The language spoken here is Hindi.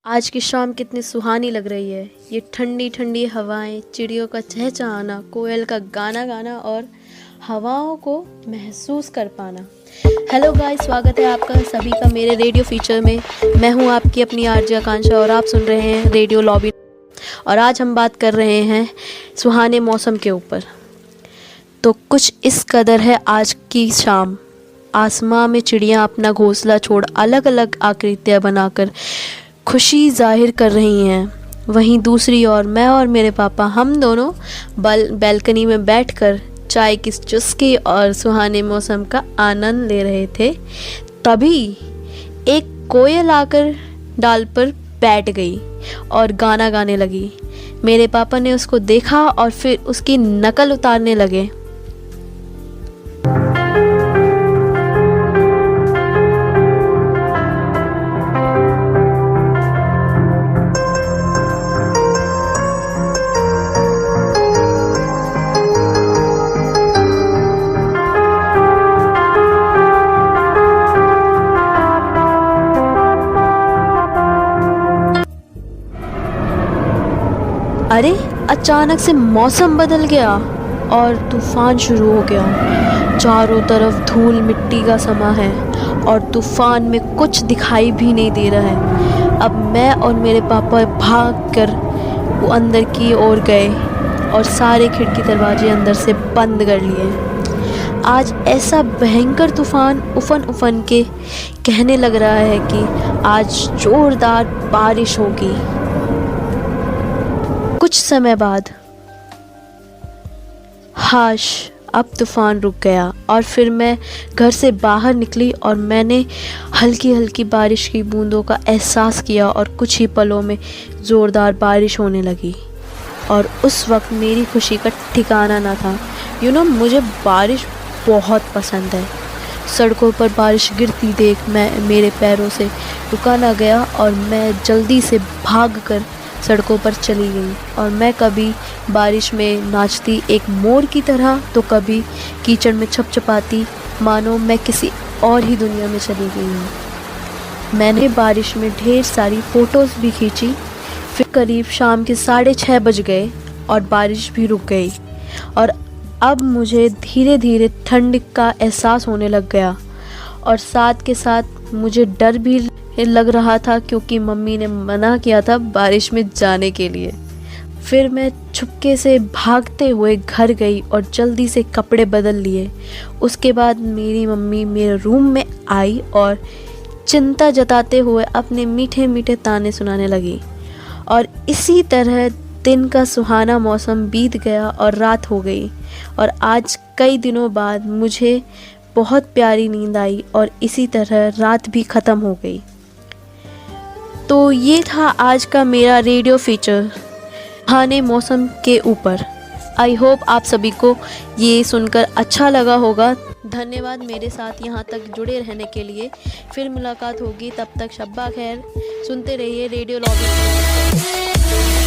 आज की शाम कितनी सुहानी लग रही है। ये ठंडी ठंडी हवाएं, चिड़ियों का चहचहाना, कोयल का गाना गाना और हवाओं को महसूस कर पाना। हेलो गाइस, स्वागत है आपका सभी का मेरे रेडियो फीचर में। मैं हूं आपकी अपनी आरजे आकांक्षा और आप सुन रहे हैं रेडियो लॉबी। और आज हम बात कर रहे हैं सुहाने मौसम के ऊपर। तो कुछ इस कदर है आज की शाम। आसमां में चिड़ियां अपना घोंसला छोड़ अलग अलग आकृतियां बनाकर खुशी जाहिर कर रही हैं। वहीं दूसरी ओर मैं और मेरे पापा हम दोनों बैल्कनी में बैठकर चाय की चुस्की और सुहाने मौसम का आनंद ले रहे थे। तभी एक कोयल आकर डाल पर बैठ गई और गाना गाने लगी। मेरे पापा ने उसको देखा और फिर उसकी नकल उतारने लगे। अरे अचानक से मौसम बदल गया और तूफान शुरू हो गया। चारों तरफ धूल मिट्टी का समा है और तूफान में कुछ दिखाई भी नहीं दे रहा है। अब मैं और मेरे पापा भागकर वो अंदर की ओर गए और सारे खिड़की दरवाजे अंदर से बंद कर लिए। आज ऐसा भयंकर तूफान उफन उफन के कहने लग रहा है कि आज जोरदार बारिश होगी। कुछ समय बाद हाश अब तूफान रुक गया और फिर मैं घर से बाहर निकली और मैंने हल्की हल्की बारिश की बूंदों का एहसास किया और कुछ ही पलों में ज़ोरदार बारिश होने लगी। और उस वक्त मेरी खुशी का ठिकाना ना था। मुझे बारिश बहुत पसंद है। सड़कों पर बारिश गिरती देख मेरे पैरों से रुका ना गया और मैं जल्दी से भागकर सड़कों पर चली गई। और मैं कभी बारिश में नाचती एक मोर की तरह, तो कभी कीचड़ में छपछपाती मानो मैं किसी और ही दुनिया में चली गई हूँ। मैंने बारिश में ढेर सारी फ़ोटोज़ भी खींची। फिर करीब शाम के 6:30 बज गए और बारिश भी रुक गई और अब मुझे धीरे धीरे ठंड का एहसास होने लग गया। और साथ के साथ मुझे डर भी लग रहा था क्योंकि मम्मी ने मना किया था बारिश में जाने के लिए। फिर मैं छुपके से भागते हुए घर गई और जल्दी से कपड़े बदल लिए। उसके बाद मेरी मम्मी मेरे रूम में आई और चिंता जताते हुए अपने मीठे मीठे ताने सुनाने लगी। और इसी तरह दिन का सुहाना मौसम बीत गया और रात हो गई। और आज कई दिनों बाद मुझे बहुत प्यारी नींद आई और इसी तरह रात भी ख़त्म हो गई। तो ये था आज का मेरा रेडियो फीचर सुहाने मौसम के ऊपर। आई होप आप सभी को ये सुनकर अच्छा लगा होगा। धन्यवाद मेरे साथ यहाँ तक जुड़े रहने के लिए। फिर मुलाकात होगी, तब तक शब्बा खैर। सुनते रहिए रेडियो लॉबी।